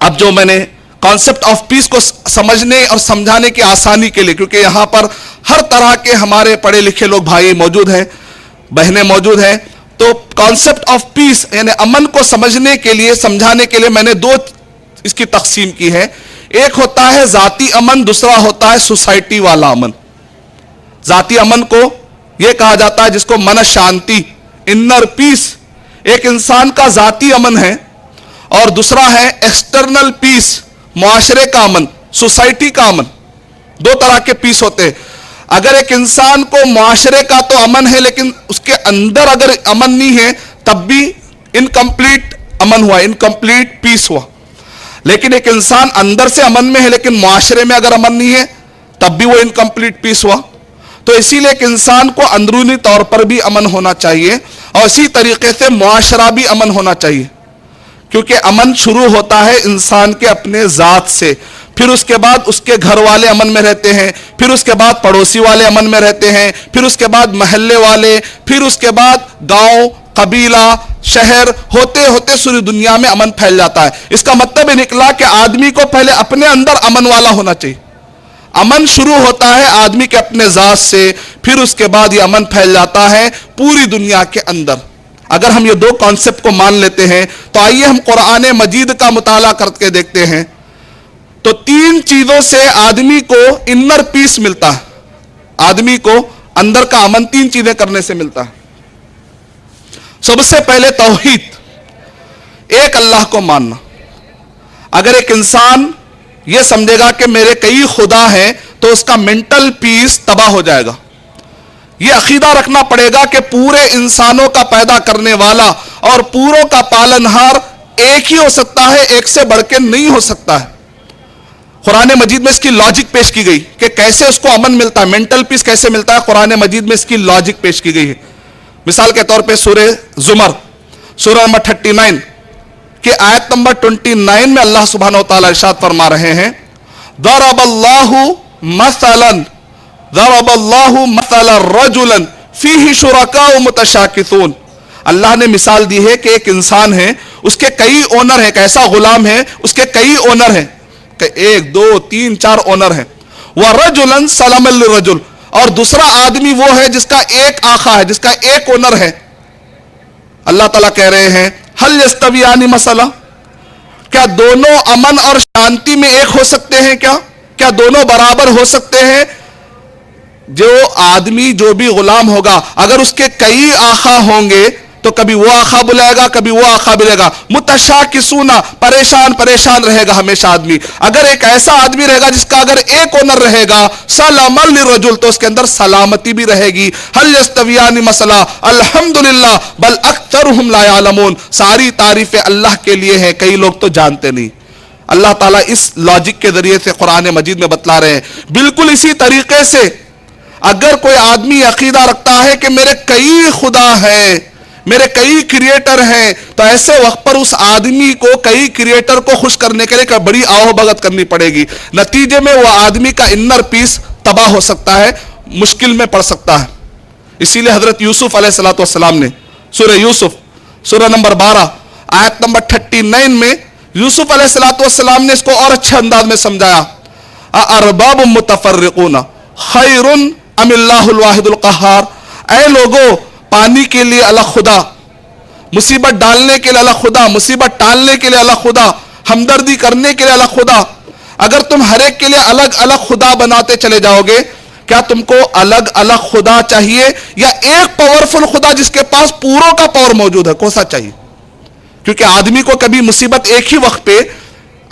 اب جو میں نے کانسیپٹ آف پیس کو سمجھنے اور سمجھانے کی آسانی کے لیے، کیونکہ یہاں پر ہر طرح کے ہمارے پڑھے لکھے لوگ بھائی موجود ہیں، بہنیں موجود ہیں، تو کانسیپٹ آف پیس یعنی امن کو سمجھنے کے لیے، سمجھانے کے لیے میں نے دو اس کی تقسیم کی ہے. ایک ہوتا ہے ذاتی امن، دوسرا ہوتا ہے سوسائٹی والا امن. ذاتی امن کو یہ کہا جاتا ہے جس کو من شانتی، انر پیس، ایک انسان کا ذاتی امن ہے، اور دوسرا ہے ایکسٹرنل پیس، معاشرے کا امن، سوسائٹی کا امن. دو طرح کے پیس ہوتے ہیں. اگر ایک انسان کو معاشرے کا تو امن ہے لیکن اس کے اندر اگر امن نہیں ہے تب بھی انکمپلیٹ امن ہوا، انکمپلیٹ پیس ہوا. لیکن ایک انسان اندر سے امن میں ہے لیکن معاشرے میں اگر امن نہیں ہے تب بھی وہ انکمپلیٹ پیس ہوا. تو اسی لیے ایک انسان کو اندرونی طور پر بھی امن ہونا چاہیے اور اسی طریقے سے معاشرہ بھی امن ہونا چاہیے، کیونکہ امن شروع ہوتا ہے انسان کے اپنے ذات سے، پھر اس کے بعد اس کے گھر والے امن میں رہتے ہیں، پھر اس کے بعد پڑوسی والے امن میں رہتے ہیں، پھر اس کے بعد محلے والے، پھر اس کے بعد گاؤں، قبیلہ، شہر، ہوتے ہوتے ساری دنیا میں امن پھیل جاتا ہے. اس کا مطلب یہ نکلا کہ آدمی کو پہلے اپنے اندر امن والا ہونا چاہیے. امن شروع ہوتا ہے آدمی کے اپنے ذات سے، پھر اس کے بعد یہ امن پھیل جاتا ہے پوری دنیا کے اندر. اگر ہم یہ دو کانسیپٹ کو مان لیتے ہیں تو آئیے ہم قرآن مجید کا مطالعہ کر کے دیکھتے ہیں. تو تین چیزوں سے آدمی کو انر پیس ملتا ہے، آدمی کو اندر کا امن تین چیزیں کرنے سے ملتا ہے. سب سے پہلے توحید، ایک اللہ کو ماننا. اگر ایک انسان یہ سمجھے گا کہ میرے کئی خدا ہیں تو اس کا مینٹل پیس تباہ ہو جائے گا. یہ عقیدہ رکھنا پڑے گا کہ پورے انسانوں کا پیدا کرنے والا اور پوروں کا پالنہار ایک ہی ہو سکتا ہے، ایک سے بڑھ کے نہیں ہو سکتا ہے. قرآن مجید میں اس کی لاجک پیش کی گئی کہ کیسے اس کو امن ملتا ہے، مینٹل پیس کیسے ملتا ہے. قرآن مجید میں اس کی لاجک پیش کی گئی ہے. مثال کے طور پہ سورہ زمر، سورہ نمبر 39 کہ آیت نمبر 29 میں اللہ سبحانہ و تعالی ارشاد فرما رہے ہیں، ضرب اللہ مثلا رجلا فیہ شرکاء متشاکسون. اللہ نے مثال دی ہے کہ ایک انسان ہے، اس کے کئی اونر ہیں، ایک ایسا غلام ہے اس کے کئی اونر ہیں، کہ 1 2 3 4 اونر ہیں. وَرَجُلًا سَلَمًا لِرَجُلٍ، اور دوسرا آدمی وہ ہے جس کا ایک آقا ہے، جس کا ایک اونر ہے. اللہ تعالیٰ کہہ رہے ہیں هَلْ يَسْتَوِيَانِ مَثَلًا، کیا دونوں امن اور شانتی میں ایک ہو سکتے ہیں؟ کیا دونوں برابر ہو سکتے ہیں؟ جو آدمی، جو بھی غلام ہوگا، اگر اس کے کئی آقا ہوں گے تو کبھی وہ آقا بلائے گا، کبھی وہ آقا بلائے گا. متشاکسون، پریشان رہے گا ہمیشہ آدمی. اگر ایک ایسا آدمی رہے گا جس کا اگر ایک اونر رہے گا، سلما للرجل، تو اس کے اندر سلامتی بھی رہے گی. هل يستویان مثلا، الحمدللہ بل اکثرهم لا يعلمون. ساری تعریفیں اللہ کے لیے ہیں، کئی لوگ تو جانتے نہیں. اللہ تعالیٰ اس لاجک کے ذریعے سے قرآن مجید میں بتلا رہے ہیں. بالکل اسی طریقے سے اگر کوئی آدمی عقیدہ رکھتا ہے کہ میرے کئی خدا ہیں، میرے کئی کریٹر ہیں، تو ایسے وقت پر اس آدمی کو کئی کریٹر کو خوش کرنے کے لیے بڑی آہو بھگت کرنی پڑے گی. نتیجے میں وہ آدمی کا انر پیس تباہ ہو سکتا ہے، مشکل میں پڑ سکتا ہے. اسی لیے حضرت یوسف علیہ السلام نے سورہ یوسف، سورہ نمبر 12 آیت نمبر 39 میں یوسف علیہ السلام نے اس کو اور اچھے انداز میں سمجھایا. ارباب متفرقون خیر ام اللہ الواحد القہار. اے لوگو، پانی کے لیے الگ خدا، مصیبت ڈالنے کے لیے الگ خدا، مصیبت ٹالنے کے لیے الگ خدا، ہمدردی کرنے کے لیے الگ خدا. اگر تم ہر ایک کے لیے الگ الگ خدا بناتے چلے جاؤ گے، کیا تم کو الگ الگ خدا چاہیے یا ایک پاورفل خدا جس کے پاس پوروں کا پاور موجود ہے؟ کون سا چاہیے؟ کیونکہ آدمی کو کبھی مصیبت ایک ہی وقت پہ،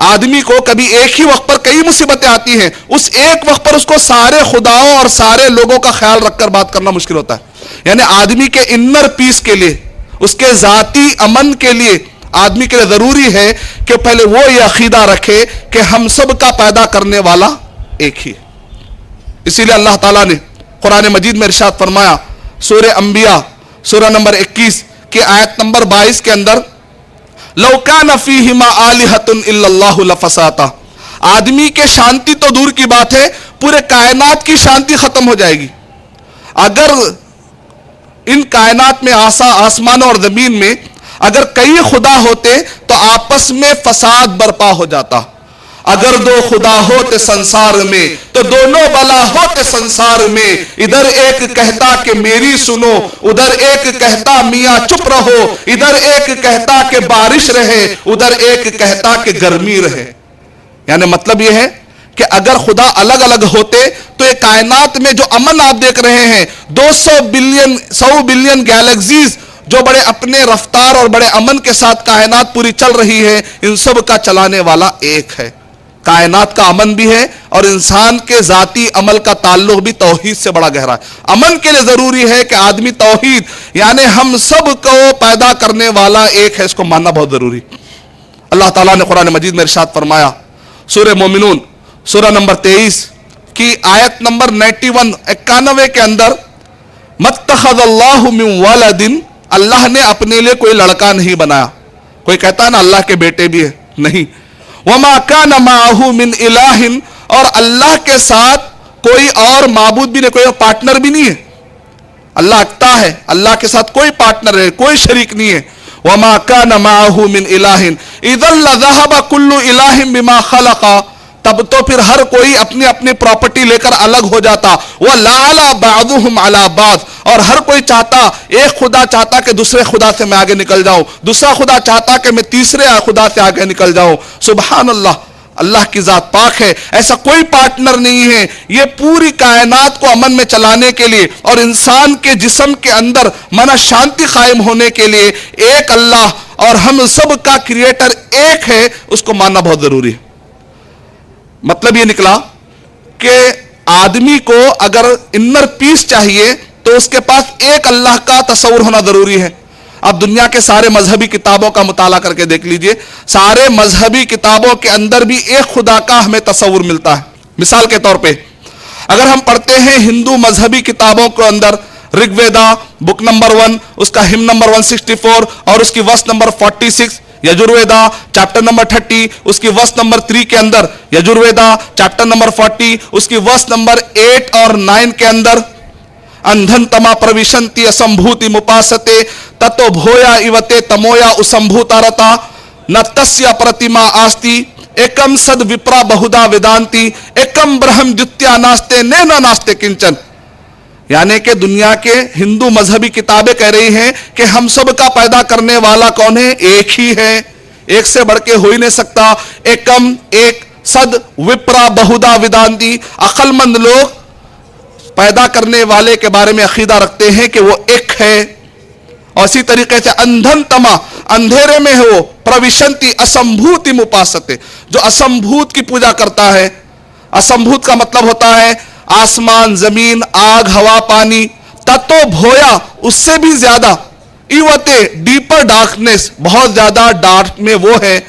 آدمی کو کبھی ایک ہی وقت پر کئی مصیبتیں آتی ہیں. اس ایک وقت پر اس کو سارے خداؤں اور سارے لوگوں کا خیال رکھ کر بات کرنا مشکل ہوتا ہے. یعنی آدمی کے انر پیس کے لیے، اس کے ذاتی امن کے لیے آدمی کے لیے ضروری ہے کہ پہلے وہ یہ عقیدہ رکھے کہ ہم سب کا پیدا کرنے والا ایک ہی. اسی لیے اللہ تعالیٰ نے قرآن مجید میں ارشاد فرمایا سورہ انبیاء، سورہ نمبر 21 کی آیت نمبر 22 کے اندر، لو کان فیہما آلہۃ الا اللہ لفسدتا. آدمی کے شانتی تو دور کی بات ہے، پورے کائنات کی شانتی ختم ہو جائے گی. اگر ان کائنات میں آسمان اور زمین میں اگر کئی خدا ہوتے تو آپس میں فساد برپا ہو جاتا. اگر دو خدا ہوتے سنسار میں تو دونوں بلا ہوتے سنسار میں. ادھر ایک کہتا کہ میری سنو, ادھر ایک کہتا میاں چپ رہو, ادھر ایک کہتا کہ بارش رہے, ادھر ایک کہتا کہ گرمی رہے. یعنی مطلب یہ ہے کہ اگر خدا الگ الگ ہوتے تو یہ کائنات میں جو امن آپ دیکھ رہے ہیں, 100 بلین گیلیکسیز جو بڑے اپنے رفتار اور بڑے امن کے ساتھ کائنات پوری چل رہی ہے, ان سب کا چلانے والا ایک ہے. کائنات کا امن بھی ہے اور انسان کے ذاتی عمل کا تعلق بھی توحید سے بڑا گہرا ہے. امن کے لیے ضروری ہے کہ آدمی توحید یعنی ہم سب کو پیدا کرنے والا ایک ہے, اس کو ماننا بہت ضروری. اللہ تعالیٰ نے قرآن مجید میں ارشاد فرمایا, سورہ مومنون سورہ نمبر 23 کی آیت نمبر 91 کے اندر, مَتَّخَذَ اللَّهُ مِن وَلَدٍ, اللہ نے اپنے لیے کوئی لڑکا نہیں بنایا. کوئی کہتا ہے نا اللہ کے بیٹے بھی ہے, نہیں. وَمَا كَانَ مَعَهُ مِنْ إِلَٰهٍ, اور اللہ کے ساتھ کوئی اور معبود بھی نہیں, کوئی پارٹنر بھی نہیں ہے. اللہ اکتا ہے, اللہ کے ساتھ کوئی پارٹنر ہے, کوئی شریک نہیں ہے. وَمَا كَانَ مَعَهُ مِنْ إِلَٰهٍ إِذًا لَذَهَبَ كُلُّ إِلَٰهٍ بِمَا خَلَقَ, تب تو پھر ہر کوئی اپنی اپنی پراپرٹی لے کر الگ ہو جاتا. وَلَعَلَى بَعْضُهُمْ عَلَى بَعْضٍ, اور ہر کوئی چاہتا, ایک خدا چاہتا کہ دوسرے خدا سے میں آگے نکل جاؤں, دوسرا خدا چاہتا کہ میں تیسرے خدا سے آگے نکل جاؤں. سبحان اللہ, اللہ کی ذات پاک ہے, ایسا کوئی پارٹنر نہیں ہے. یہ پوری کائنات کو امن میں چلانے کے لیے اور انسان کے جسم کے اندر من شانتی قائم ہونے کے لیے ایک اللہ اور ہم سب کا کریٹر ایک ہے, اس کو ماننا بہت ضروری ہے. مطلب یہ نکلا کہ آدمی کو اگر انر پیس چاہیے تو اس کے پاس ایک اللہ کا تصور ہونا ضروری ہے. اب دنیا کے سارے مذہبی کتابوں کا مطالعہ کر کے دیکھ لیجئے, سارے مذہبی کتابوں کے اندر بھی ایک خدا کا ہمیں تصور ملتا ہے. مثال کے طور پہ اگر ہم پڑھتے ہیں ہندو مذہبی کتابوں کے اندر, رگ ویدا بک نمبر 1 اس کا ہم نمبر 164 اور اس کی ورس نمبر 46, یجرویدا چیپٹر نمبر 30 اس کی ورس نمبر 3 کے اندر, یجرویدا چیپٹر نمبر 40 اس کی ورس نمبر 8 اور 9 کے اندر, اندھن تما پروشنتی اسمبھوتی مپاستے تتو بھویا ایوتے تمویا اسمبھوتا رتا نہ تسیا پرتیما آستی ایکم سد وپرا بہدا ویدانتی ایکم برہم دتیا ناستے نینا ناستے کنچن. یعنی کہ دنیا کے ہندو مذہبی کتابیں کہہ رہی ہیں کہ ہم سب کا پیدا کرنے والا کون ہے, ایک ہی ہے, ایک سے بڑھ کے ہو ہی نہیں سکتا. ایکم ایک, سد وپرا بہدا ویدانتی, عقل مند لوگ پیدا کرنے والے کے بارے میں عقیدہ رکھتے ہیں کہ وہ ایک ہے. اور اسی طریقے سے اندھن تما, اندھیرے میں ہے وہ, پروشنتی اسمبھوتی مپاستے, جو اسمبھوت کی پوجا کرتا ہے. اسمبھوت کا مطلب ہوتا ہے آسمان, زمین, آگ, ہوا, پانی. تتو بھویا, اس سے بھی زیادہ, ایوتے ڈیپر ڈارکنیس, بہت زیادہ ڈارک میں وہ ہے.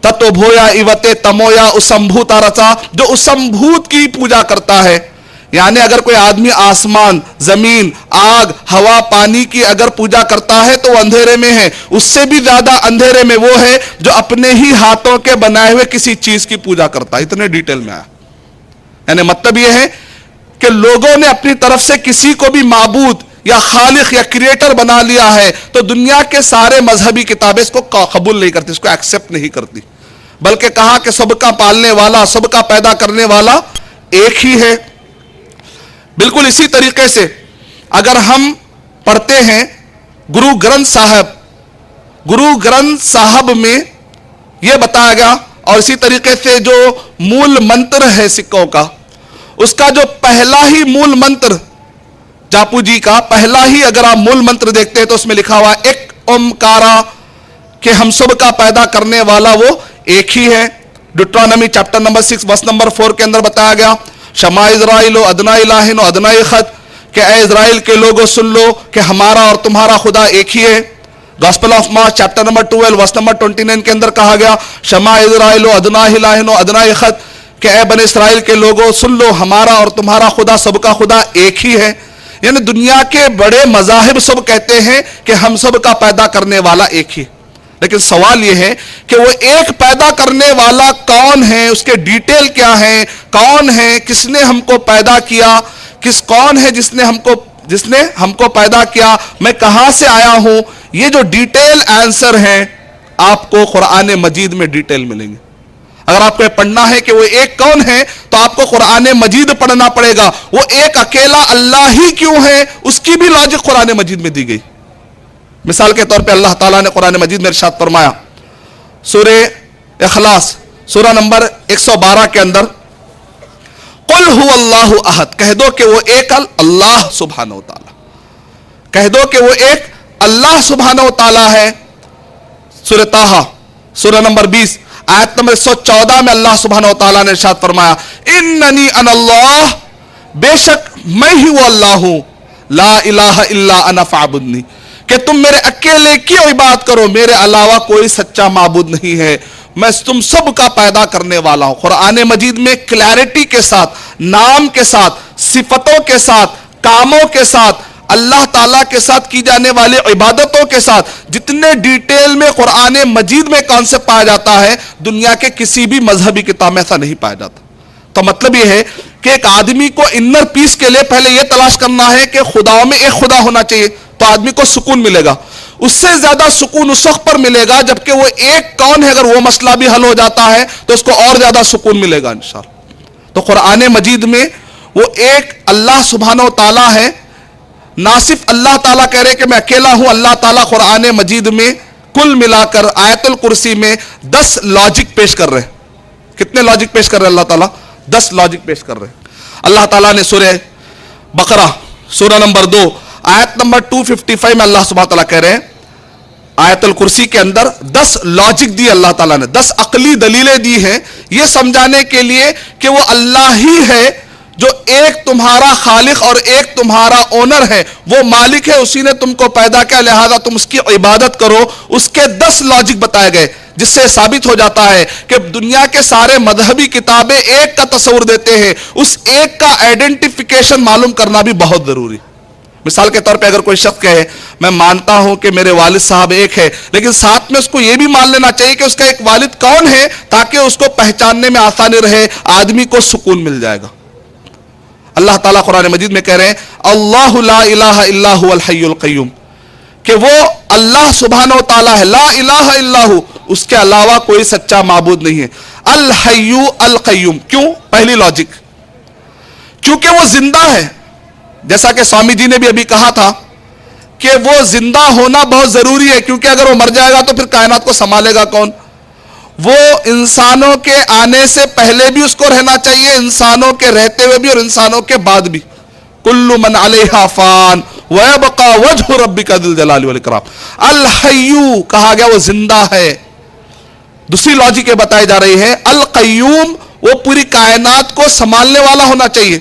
تتو بھویا ایوتے تمویا اسمبھوتا رتا, جو اسمبھوت کی پوجا کرتا ہے. یعنی اگر کوئی آدمی آسمان, زمین, آگ, ہوا, پانی کی اگر پوجا کرتا ہے تو وہ اندھیرے میں ہے. اس سے بھی زیادہ اندھیرے میں وہ ہے جو اپنے ہی ہاتھوں کے بنائے ہوئے کسی چیز کی پوجا کرتا ہے. اتنے ڈیٹیل میں آیا. یعنی مطلب یہ ہے کہ لوگوں نے اپنی طرف سے کسی کو بھی معبود یا خالق یا کریٹر بنا لیا ہے تو دنیا کے سارے مذہبی کتابیں اس کو قبول نہیں کرتی, اس کو ایکسپٹ نہیں کرتی, بلکہ کہا کہ سب کا پالنے والا, سب کا پیدا کرنے والا ایک ہی ہے. بالکل اسی طریقے سے اگر ہم پڑھتے ہیں گرو گرنتھ صاحب, گرو گرنتھ صاحب میں یہ بتایا گیا, اور اسی طریقے سے جو مول منتر ہے سکھوں کا, اس کا جو پہلا ہی مول منتر جاپو جی کا پہلا ہی اگر آپ مول منتر دیکھتے ہیں تو اس میں لکھا ہوا ایک اومکارا, کہ ہم سب کا پیدا کرنے والا وہ ایک ہی ہے. Deuteronomy chapter number 6 verse number 4 کے اندر بتایا گیا, شما اسرائیل و ادنا الہن و ادنا خط, کہ اے اسرائیل کے لوگوں سن لو کہ ہمارا اور تمہارا خدا ایک ہی ہے. Gospel of Mark chapter number 12 verse number 29 کے اندر کہا گیا, شما اسرائیل و ادنا الہن و ادنا خط, کہ اے بن اسرائیل کے لوگوں سن لو ہمارا اور تمہارا خدا, سب کا خدا ایک ہی ہے. یعنی دنیا کے بڑے مذاہب سب کہتے ہیں کہ ہم سب کا پیدا کرنے والا ایک ہی. لیکن سوال یہ ہے کہ وہ ایک پیدا کرنے والا کون ہے, اس کے ڈیٹیل کیا ہیں, کون ہے, کس نے ہم کو پیدا کیا, کون ہے جس نے ہم کو جس نے ہم کو پیدا کیا، میں کہاں سے آیا ہوں، یہ جو ڈیٹیل آنسر ہیں آپ کو قرآن مجید میں ڈیٹیل ملیں گے۔ اگر آپ کو یہ پڑھنا ہے کہ وہ ایک کون ہے تو آپ کو قرآن مجید پڑھنا پڑے گا۔ وہ ایک اکیلا اللہ ہی کیوں ہے، اس کی بھی لاجک قرآن مجید میں دی گئی۔ مثال کے طور پہ اللہ تعالیٰ نے قرآن مجید میں ارشاد فرمایا سورہ اخلاص سورہ نمبر 112 کے اندر، قل هو اللہ احد، کہہ دو کہ وہ ایک اللہ سبحانہ و تعالی، کہہ دو کہ وہ ایک اللہ سبحانہ و تعالی ہے۔ سورہ طٰہٰ سورہ نمبر 20 آیت نمبر 114 میں اللہ سبحانہ و تعالیٰ نے ارشاد فرمایا اننی انا اللہ، بے شک میں ہی وہ اللہ ہوں، لا الہ الا انا فاعبدنی، کہ تم میرے اکیلے کی عبادت کرو، میرے علاوہ کوئی سچا معبود نہیں ہے، میں تم سب کا پیدا کرنے والا ہوں۔ قرآن مجید میں کلیئرٹی کے ساتھ، نام کے ساتھ، صفتوں کے ساتھ، کاموں کے ساتھ، اللہ تعالیٰ کے ساتھ کی جانے والی عبادتوں کے ساتھ جتنے ڈیٹیل میں قرآن مجید میں کانسیپٹ پایا جاتا ہے، دنیا کے کسی بھی مذہبی کتاب میں ایسا نہیں پایا جاتا۔ تو مطلب یہ ہے کہ ایک آدمی کو انر پیس کے لیے پہلے یہ تلاش کرنا ہے کہ خداؤں میں ایک خدا ہونا چاہیے، تو آدمی کو سکون ملے گا۔ اس سے زیادہ سکون اس وقت پر ملے گا جبکہ وہ ایک کون ہے، اگر وہ مسئلہ بھی حل ہو جاتا ہے تو اس کو اور زیادہ سکون ملے گا انشاءاللہ۔ تو قرآن مجید میں وہ ایک اللہ سبحانہ و تعالیٰ ہے، نہ صرف اللہ تعالیٰ کہہ رہے کہ میں اکیلا ہوں، اللہ تعالیٰ قرآن مجید میں کل ملا کر آیت الکرسی میں 10 لاجک پیش کر رہے ہیں۔ کتنے لاجک پیش کر رہے ہیں اللہ تعالیٰ؟ 10 لاجک پیش کر رہے ہیں۔ اللہ تعالیٰ نے سورہ بقرہ سورہ نمبر 2 آیت نمبر 255 میں اللہ سبحانہ تعالیٰ کہہ رہے ہیں، آیت الکرسی کے اندر 10 لاجک دی اللہ تعالیٰ نے، 10 عقلی دلیلیں دی ہیں یہ سمجھانے کے لیے کہ وہ اللہ ہی ہے جو ایک تمہارا خالق اور ایک تمہارا اونر ہے، وہ مالک ہے، اسی نے تم کو پیدا کیا، لہذا تم اس کی عبادت کرو۔ اس کے 10 لاجک بتائے گئے جس سے ثابت ہو جاتا ہے کہ دنیا کے سارے مذہبی کتابیں ایک کا تصور دیتے ہیں، اس ایک کا آئیڈینٹیفیکیشن معلوم کرنا بھی بہت ضروری۔ مثال کے طور پہ اگر کوئی شخص کہے میں مانتا ہوں کہ میرے والد صاحب ایک ہے، لیکن ساتھ میں اس کو یہ بھی مان لینا چاہیے کہ اس کا ایک والد کون ہے تاکہ اس کو پہچاننے میں آسانی رہے، آدمی کو سکون مل جائے گا۔ اللہ تعالیٰ قرآن مجید میں کہہ رہے ہیں اللہ لا الہ الا هو الحی القیوم، کہ وہ اللہ سبحانہ و تعالیٰ ہے، لا الہ الا ہو، اس کے علاوہ کوئی سچا معبود نہیں ہے، الحی القیوم۔ کیوں؟ پہلی لاجک، کیونکہ وہ زندہ ہے، جیسا کہ سوامی جی نے بھی ابھی کہا تھا کہ وہ زندہ ہونا بہت ضروری ہے، کیونکہ اگر وہ مر جائے گا تو پھر کائنات کو سنبھالے گا کون؟ وہ انسانوں کے آنے سے پہلے بھی اس کو رہنا چاہیے، انسانوں کے رہتے ہوئے بھی اور انسانوں کے بعد بھی۔ کل من علیہا فان ویبقى وجہ ربک ذو الجلال والاکرام۔ الحی کہا گیا وہ زندہ ہے۔ دوسری لاجک یہ بتائی جا رہی ہے القیوم، وہ پوری کائنات کو سنبھالنے والا ہونا چاہیے۔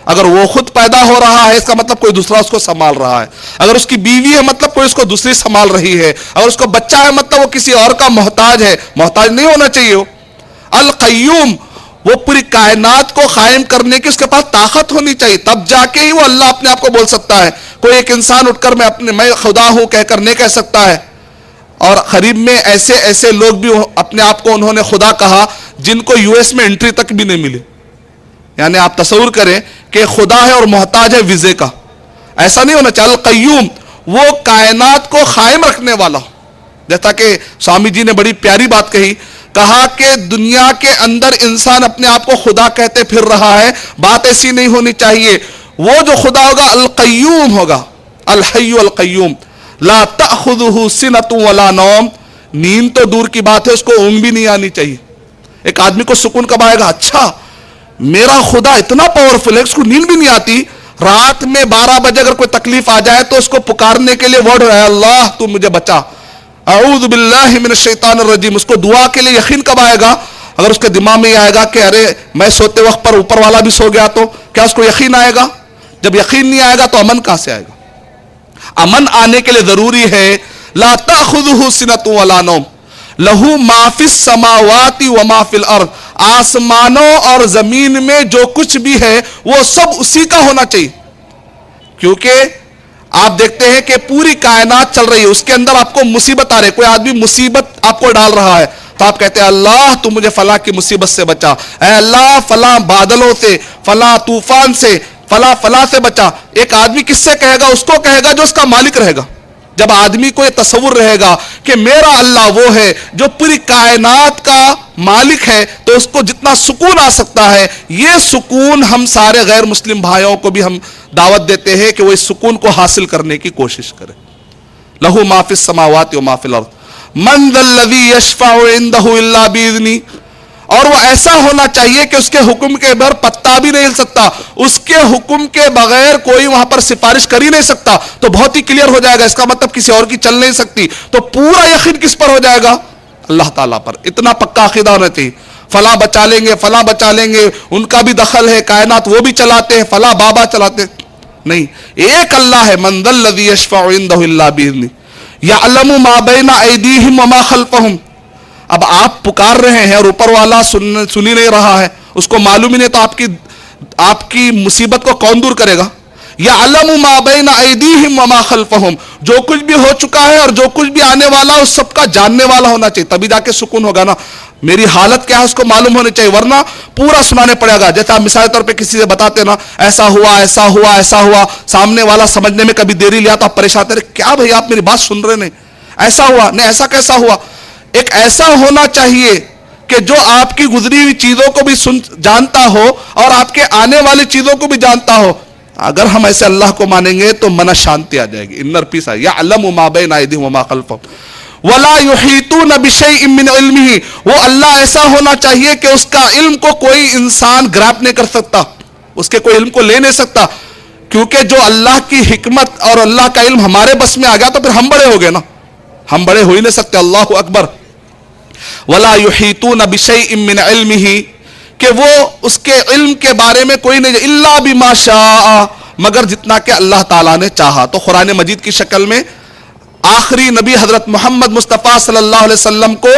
اگر وہ خود پیدا ہو رہا ہے اس کا مطلب کوئی دوسرا اس کو سنبھال رہا ہے، اگر اس کی بیوی ہے مطلب کوئی اس کو دوسری سنبھال رہی ہے، اگر اس کو بچہ ہے مطلب وہ کسی اور کا محتاج ہے، محتاج نہیں ہونا چاہیے وہ۔ القیوم، وہ پوری کائنات کو قائم کرنے کی اس کے پاس طاقت ہونی چاہیے، تب جا کے ہی وہ اللہ اپنے آپ کو بول سکتا ہے۔ کوئی ایک انسان اٹھ کر میں خدا ہوں کہہ کر نہیں کہہ سکتا ہے، اور قریب میں ایسے لوگ بھی اپنے آپ کو انہوں نے خدا کہا جن کو US میں انٹری تک بھی نہیں ملی۔ یعنی آپ تصور کریں کہ خدا ہے اور محتاج ہے ویزے کا، ایسا نہیں ہونا چاہیے۔ القیوم، وہ کائنات کو قائم رکھنے والا، جیسا کہ سوامی جی نے بڑی پیاری بات کہی، کہا کہ دنیا کے اندر انسان اپنے آپ کو خدا کہتے پھر رہا ہے، بات ایسی نہیں ہونی چاہیے۔ وہ جو خدا ہوگا القیوم ہوگا، الحی القیوم، لا تأخذہ سنۃ ولا نوم، نیند تو دور کی بات ہے، اس کو اونگ بھی نہیں آنی چاہیے۔ ایک آدمی کو سکون کب آئے گا؟ اچھا میرا خدا اتنا پاورفل ہے اس کو نیند بھی نہیں آتی، رات میں 12 بجے اگر کوئی تکلیف آ جائے تو اس کو پکارنے کے لیے ورڈ ہے اللہ تو مجھے بچا، اعوذ باللہ من الشیطان الرجیم۔ اس کو دعا کے لیے یقین کب آئے گا؟ اگر اس کے دماغ میں یہ آئے گا کہ ارے میں سوتے وقت پر اوپر والا بھی سو گیا تو کیا اس کو یقین آئے گا؟ جب یقین نہیں آئے گا تو امن کہاں سے آئے گا؟ امن آنے کے لیے ضروری ہے لا تأخذہ سنۃ ولا نوم، لہو ما فی السماوات وما فی الارض، آسمانوں اور زمین میں جو کچھ بھی ہے وہ سب اسی کا ہونا چاہیے۔ کیونکہ آپ دیکھتے ہیں کہ پوری کائنات چل رہی ہے، اس کے اندر آپ کو مصیبت آ رہی ہے، کوئی آدمی مصیبت آپ کو ڈال رہا ہے تو آپ کہتے ہیں اللہ تو مجھے فلاں کی مصیبت سے بچا، اے اللہ فلاں بادلوں سے، فلاں طوفان سے، فلاں فلاں سے بچا. ایک آدمی کس سے کہے گا؟ اس کو کہے گا جو اس کا مالک رہے گا. جب آدمی کو یہ تصور رہے گا کہ میرا اللہ وہ ہے جو پوری کائنات کا مالک ہے, تو اس کو جتنا سکون آ سکتا ہے, یہ سکون ہم سارے غیر مسلم بھائیوں کو بھی ہم دعوت دیتے ہیں کہ وہ اس سکون کو حاصل کرنے کی کوشش کرے. لہو ما فی السماوات و ما فی الارض من ذا الذی یشفع عندہ الا باذنہ. اور وہ ایسا ہونا چاہیے کہ اس کے حکم کے بغیر پتا بھی نہیں ہل سکتا, اس کے حکم کے بغیر کوئی وہاں پر سفارش کر ہی نہیں سکتا. تو بہت ہی کلیئر ہو جائے گا, اس کا مطلب کسی اور کی چل نہیں سکتی. تو پورا یقین کس پر ہو جائے گا؟ اللہ تعالیٰ پر. اتنا پکا عقیدہ ہونا چاہیے. فلاں بچا لیں گے, فلاں بچا لیں گے, ان کا بھی دخل ہے, کائنات وہ بھی چلاتے ہیں, فلاں بابا چلاتے ہیں. نہیں, ایک اللہ ہے. من ذا الذی یشفع عندہ الا باذنہ یعلم ما بین ایدیہم وما خلفہم. اب آپ پکار رہے ہیں اور اوپر والا سن ہی نہیں رہا ہے, اس کو معلوم ہی نہیں, تو آپ کی مصیبت کو کون دور کرے گا؟ یعلم ما بین ایدیہم وما خلفہم. جو کچھ بھی ہو چکا ہے اور جو کچھ بھی آنے والا, اس سب کا جاننے والا ہونا چاہیے, تبھی جا کے سکون ہوگا نا. میری حالت کیا ہے اس کو معلوم ہونے چاہیے, ورنہ پورا سنانے پڑے گا. جیسے آپ مثال طور پہ کسی سے بتاتے نا, ایسا ہوا ایسا ہوا ایسا ہوا, سامنے والا سمجھنے میں کبھی دیری لیا تو آپ پریشان رہے, کیا بھائی آپ میری بات سن رہے نہیں, ایسا ہوا نہیں, ایسا کیسا ہوا. ایک ایسا ہونا چاہیے کہ جو آپ کی گزری ہوئی چیزوں کو بھی جانتا ہو اور آپ کے آنے والی چیزوں کو بھی جانتا ہو. اگر ہم ایسے اللہ کو مانیں گے تو من شانتی آ جائے گی, انر پیس آئے گی. یعلم ما بین ایدیہم وما خلفہم ولا یحیطون بشیء من علمہ. وہ اللہ ایسا ہونا چاہیے کہ اس کا علم کو کوئی انسان گراب نہیں کر سکتا, اس کے کوئی علم کو لے نہیں سکتا, کیونکہ جو اللہ کی حکمت اور اللہ کا علم ہمارے بس میں آ گیا تو پھر ہم بڑے ہو گئے نا, ہم بڑے ہو ہی نہیں سکتے. اللہ اکبر. ولا یحیطون بشیء من علمہ, کہ وہ اس کے علم کے بارے میں کوئی نہیں, الا بما شاء, مگر جتنا کہ اللہ تعالیٰ نے چاہا. تو قرآن مجید کی شکل میں آخری نبی حضرت محمد مصطفیٰ صلی اللہ علیہ وسلم کو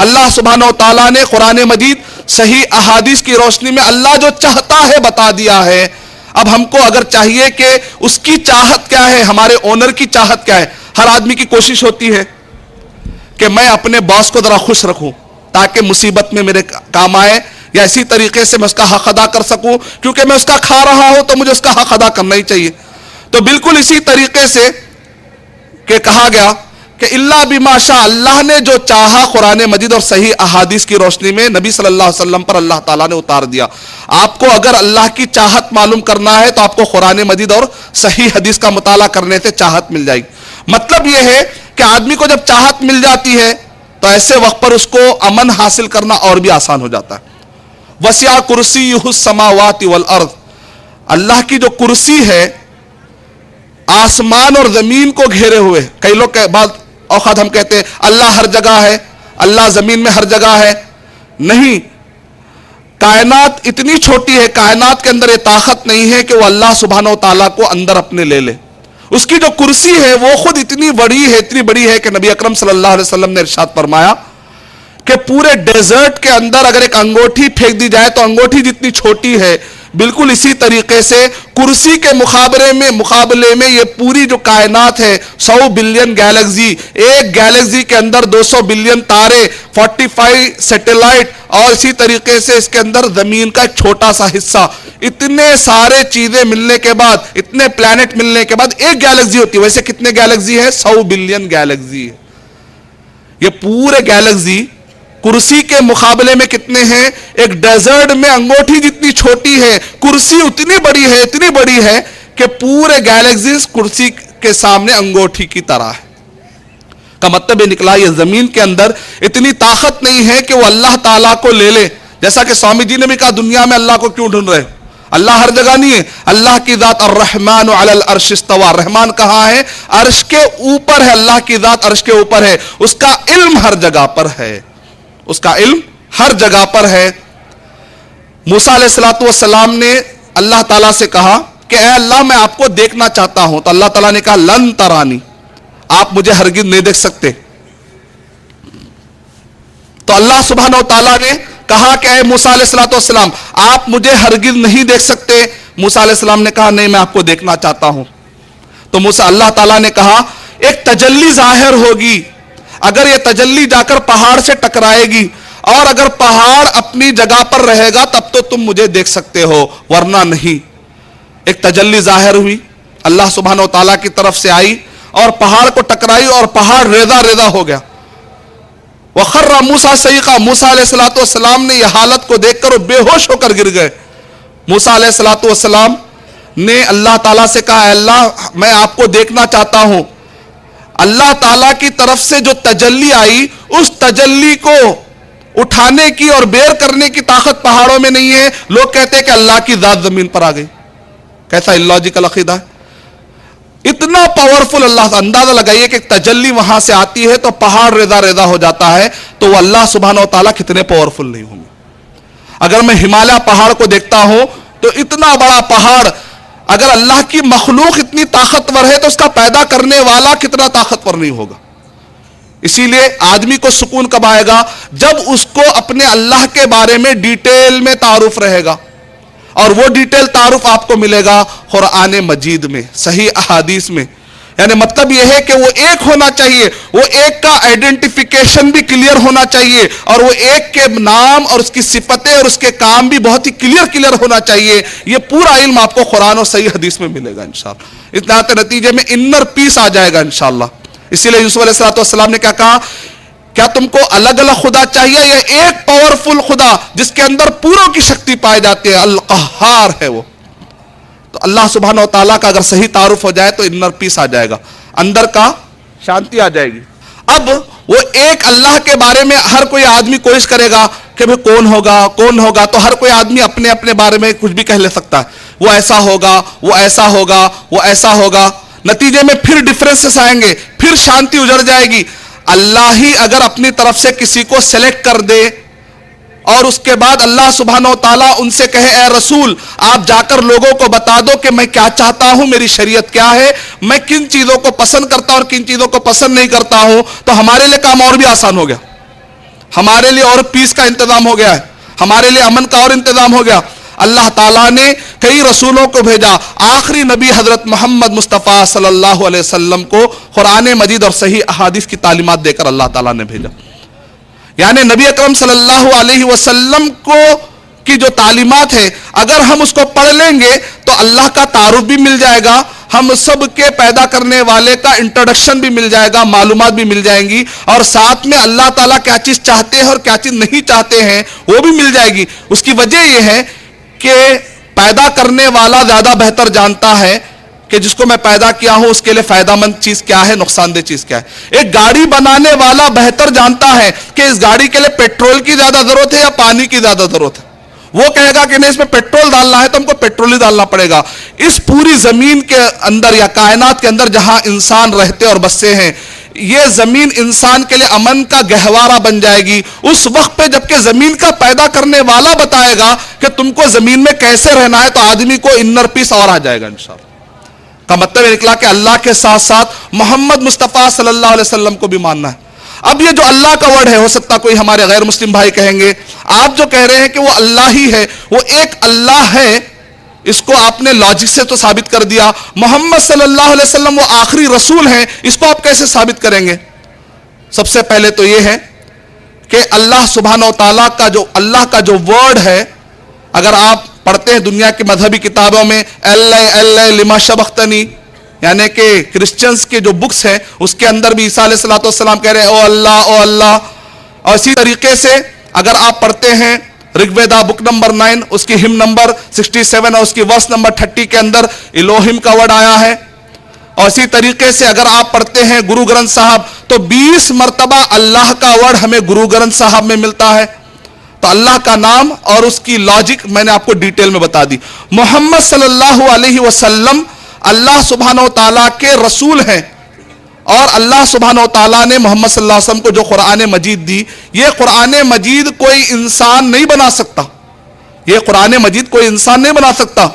اللہ سبحانہ و تعالیٰ نے قرآن مجید صحیح احادیث کی روشنی میں اللہ جو چاہتا ہے بتا دیا ہے. اب ہم کو اگر چاہیے کہ اس کی چاہت کیا ہے, ہمارے اونر کی چاہت کیا ہے. ہر آدمی کی کوشش ہوتی ہے کہ میں اپنے باس کو ذرا خوش رکھوں تاکہ مصیبت میں میرے کام آئے, یا اسی طریقے سے میں اس کا حق ادا کر سکوں, کیونکہ میں اس کا کھا رہا ہوں تو مجھے اس کا حق ادا کرنا ہی چاہیے. تو بالکل اسی طریقے سے کہ کہا گیا کہ اللہ بما شاء, اللہ نے جو چاہا قرآن مجید اور صحیح احادیث کی روشنی میں نبی صلی اللہ علیہ وسلم پر اللہ تعالیٰ نے اتار دیا. آپ کو اگر اللہ کی چاہت معلوم کرنا ہے تو آپ کو قرآن مجید اور صحیح حدیث کا مطالعہ کرنے سے چاہت مل جائے گی. مطلب یہ ہے کہ آدمی کو جب چاہت مل جاتی ہے تو ایسے وقت پر اس کو امن حاصل کرنا اور بھی آسان ہو جاتا ہے. وسع کرسیہ السماوات والارض, اللہ کی جو کرسی ہے آسمان اور زمین کو گھیرے ہوئے. کئی لوگ بعض اوقات ہم کہتے ہیں اللہ ہر جگہ ہے, اللہ زمین میں ہر جگہ ہے. نہیں, کائنات اتنی چھوٹی ہے, کائنات کے اندر یہ طاقت نہیں ہے کہ وہ اللہ سبحانہ و تعالیٰ کو اندر اپنے لے لے. اس کی جو کرسی ہے وہ خود اتنی بڑی ہے کہ نبی اکرم صلی اللہ علیہ وسلم نے ارشاد فرمایا کہ پورے ڈیزرٹ کے اندر اگر ایک انگوٹھی پھینک دی جائے تو انگوٹھی جتنی چھوٹی ہے, بالکل اسی طریقے سے کرسی کے مقابلے میں یہ پوری جو کائنات ہے 100 بلین گیلیکسی, ایک گیلیکسی کے اندر 200 بلین تارے, 45 سیٹلائٹ, اور اسی طریقے سے اس کے اندر زمین کا ایک چھوٹا سا حصہ. اتنے سارے چیزیں ملنے کے بعد, اتنے پلانٹ ملنے کے بعد ایک گیلیکسی ہوتی ہے. ویسے کتنے گیلیکسی ہے؟ 100 بلین گیلیکسی ہے. یہ پورے گیلیکسی کرسی کے مقابلے میں کتنے ہیں؟ ایک ڈیزرٹ میں انگوٹھی جتنی چھوٹی ہے, کرسی اتنی بڑی ہے کہ پورے گیلیکسیز کرسی کے سامنے انگوٹھی کی طرح ہے. کا مطلب یہ نکلا یہ زمین کے اندر اتنی طاقت نہیں ہے کہ وہ اللہ تعالیٰ کو لے لے. جیسا کہ سوامی جی نے بھی کہا دنیا میں اللہ کو کیوں ڈھونڈ رہے, اللہ ہر جگہ نہیں ہے. اللہ کی ذات الرحمن علی العرش استوى, رحمان کہاں ہے؟ عرش کے اوپر ہے. اللہ کی ذات عرش کے اوپر ہے, اس کا علم ہر جگہ پر ہے, اس کا علم ہر جگہ پر ہے. موسیٰ علیہ السلام نے اللہ تعالیٰ سے کہا کہ اے اللہ میں آپ کو دیکھنا چاہتا ہوں, تو اللہ تعالیٰ نے کہا لن ترانی, آپ مجھے ہرگز نہیں دیکھ سکتے. تو اللہ سبحانہ و تعالیٰ نے کہا کہ اے موسیٰ علیہ السلام آپ مجھے ہرگز نہیں دیکھ سکتے. موسیٰ علیہ السلام نے کہا نہیں میں آپ کو دیکھنا چاہتا ہوں. تو اللہ تعالیٰ نے کہا ایک تجلی ظاہر ہوگی, اگر یہ تجلی جا کر پہاڑ سے ٹکرائے گی اور اگر پہاڑ اپنی جگہ پر رہے گا تب تو تم مجھے دیکھ سکتے ہو, ورنہ نہیں. ایک تجلی ظاہر ہوئی, اللہ سبحانہ و تعالیٰ کی طرف سے آئی اور پہاڑ کو ٹکرائی اور پہاڑ ریزہ ریزہ ہو گیا. وَخَرَّ مُوسَىٰ صَعِقًا, موسیٰ علیہ السلام نے یہ حالت کو دیکھ کر وہ بے ہوش ہو کر گر گئے. موسیٰ علیہ السلام نے اللہ تعالیٰ سے کہا, اے اللہ میں آپ کو دیکھنا چاہتا ہوں. اللہ تعالیٰ کی طرف سے جو تجلی آئی, اس تجلی کو اٹھانے کی اور بیر کرنے کی طاقت پہاڑوں میں نہیں ہے. لوگ کہتے ہیں کہ اللہ کی ذات زمین پر آ گئی. کیسا اللاجیکل عقیدہ ہے. اتنا پاورفل اللہ, اندازہ لگائیے کہ تجلی وہاں سے آتی ہے تو پہاڑ ریزہ ریزہ ہو جاتا ہے, تو وہ اللہ سبحانہ و تعالیٰ کتنے پاورفل نہیں ہوں گے. اگر میں ہمالیہ پہاڑ کو دیکھتا ہوں تو اتنا بڑا پہاڑ, اگر اللہ کی مخلوق اتنی طاقتور ہے تو اس کا پیدا کرنے والا کتنا طاقتور نہیں ہوگا. اسی لیے آدمی کو سکون کب آئے گا؟ جب اس کو اپنے اللہ کے بارے میں ڈیٹیل میں تعارف رہے گا, اور وہ ڈیٹیل تعارف آپ کو ملے گا قرآن مجید میں, صحیح احادیث میں. یعنی مطلب یہ ہے کہ وہ ایک ہونا چاہیے, وہ ایک کا آئیڈینٹیفیکیشن بھی کلیئر ہونا چاہیے, اور وہ ایک کے نام اور اس کی صفتیں اور اس کے کام بھی بہت ہی کلیئر ہونا چاہیے. یہ پورا علم آپ کو قرآن اور صحیح حدیث میں ملے گا انشاءاللہ. اتنا نتیجے میں انر پیس آ جائے گا انشاءاللہ. اسی لیے یوسف علیہ السلام نے کیا کہا, کیا تم کو الگ الگ خدا چاہیے یا ایک پاورفل خدا جس کے اندر پوروں کی شکتی پائی جاتی ہے؟ القہار ہے وہ. تو اللہ سبحانہ و تعالیٰ کا اگر صحیح تعارف ہو جائے تو انر پیس آ جائے گا, اندر کا شانتی آ جائے گی. اب وہ ایک اللہ کے بارے میں ہر کوئی آدمی کوشش کرے گا کہ بھئی کون ہوگا, تو ہر کوئی آدمی اپنے اپنے بارے میں کچھ بھی کہہ لے سکتا ہے. وہ ایسا ہوگا, وہ ایسا ہوگا, وہ ایسا ہوگا. نتیجے میں پھر ڈفرینسز آئیں گے, پھر شانتی اجڑ جائے گی. اللہ ہی اگر اپنی طرف سے کسی کو سلیکٹ کر دے اور اس کے بعد اللہ سبحانہ و تعالیٰ ان سے کہے, اے رسول آپ جا کر لوگوں کو بتا دو کہ میں کیا چاہتا ہوں, میری شریعت کیا ہے, میں کن چیزوں کو پسند کرتا ہوں اور کن چیزوں کو پسند نہیں کرتا ہوں, تو ہمارے لیے کام اور بھی آسان ہو گیا, ہمارے لیے اور پیس کا انتظام ہو گیا ہے, ہمارے لیے امن کا اور انتظام ہو گیا. اللہ تعالیٰ نے کئی رسولوں کو بھیجا, آخری نبی حضرت محمد مصطفیٰ صلی اللہ علیہ وسلم کو قرآن مجید اور صحیح احادیث کی تعلیمات دے کر اللہ تعالیٰ نے بھیجا. یعنی نبی اکرم صلی اللہ علیہ وسلم کو کی جو تعلیمات ہے, اگر ہم اس کو پڑھ لیں گے تو اللہ کا تعارف بھی مل جائے گا, ہم سب کے پیدا کرنے والے کا انٹروڈکشن بھی مل جائے گا, معلومات بھی مل جائیں گی, اور ساتھ میں اللہ تعالیٰ کیا چیز چاہتے ہیں اور کیا چیز نہیں چاہتے ہیں وہ بھی مل جائے گی. اس کی وجہ یہ ہے کہ پیدا کرنے والا زیادہ بہتر جانتا ہے کہ جس کو میں پیدا کیا ہوں اس کے لیے فائدہ مند چیز کیا ہے, نقصان دہ چیز کیا ہے. ایک گاڑی بنانے والا بہتر جانتا ہے کہ اس گاڑی کے لیے پیٹرول کی زیادہ ضرورت ہے یا پانی کی زیادہ ضرورت ہے. وہ کہے گا کہ نہیں اس میں پیٹرول ڈالنا ہے تو ہم کو پیٹرول ہی ڈالنا پڑے گا. اس پوری زمین کے اندر یا کائنات کے اندر جہاں انسان رہتے اور بستے ہیں, یہ زمین انسان کے لیے امن کا گہوارہ بن جائے گی اس وقت پہ جبکہ زمین کا پیدا کرنے والا بتائے گا کہ تم کو زمین میں کیسے رہنا ہے, تو آدمی کو انر پیس اور آ جائے گا انشاءاللہ. کا مطلب یہ نکلا کہ اللہ کے ساتھ ساتھ محمد مصطفیٰ صلی اللہ علیہ وسلم کو بھی ماننا ہے. اب یہ جو اللہ کا ورڈ ہے, ہو سکتا کوئی ہمارے غیر مسلم بھائی کہیں گے آپ جو کہہ رہے ہیں کہ وہ اللہ ہی ہے, وہ ایک اللہ ہے, اس کو آپ نے لاجک سے تو ثابت کر دیا. محمد صلی اللہ علیہ وسلم وہ آخری رسول ہیں, اس کو آپ کیسے ثابت کریں گے؟ سب سے پہلے تو یہ ہے کہ اللہ سبحانہ و تعالیٰ کا جو ورڈ ہے, اگر آپ پڑھتے ہیں دنیا کی مذہبی کتابوں میں اللہ لما شبختنی, یعنی کہ کرسچنز کے جو بکس ہیں اس کے اندر بھی عیسیٰ علیہ السلام کہہ رہے ہیں او اللہ. اور اسی طریقے سے اگر آپ پڑھتے ہیں رگ ویدا بک نمبر 9 اس کی ہم نمبر 67 اور اس کی ورس نمبر 30 کے اندر الوہم کا ورڈ آیا ہے. اور اسی طریقے سے اگر آپ پڑھتے ہیں گرو گرنتھ صاحب تو 20 مرتبہ اللہ کا ورڈ ہمیں گرو گرنتھ صاحب میں ملتا ہے. تو اللہ کا نام اور اس کی لاجک میں نے آپ کو ڈیٹیل میں بتا دی. محمد صلی اللہ علیہ وسلم اللہ سبحانہ و تعالیٰ کے رسول ہیں, اور اللہ سبحانہ و تعالیٰ نے محمد صلی اللہ علیہ وسلم کو جو قرآن مجید دی, یہ قرآن مجید کوئی انسان نہیں بنا سکتا, یہ قرآن مجید کوئی انسان نہیں بنا سکتا.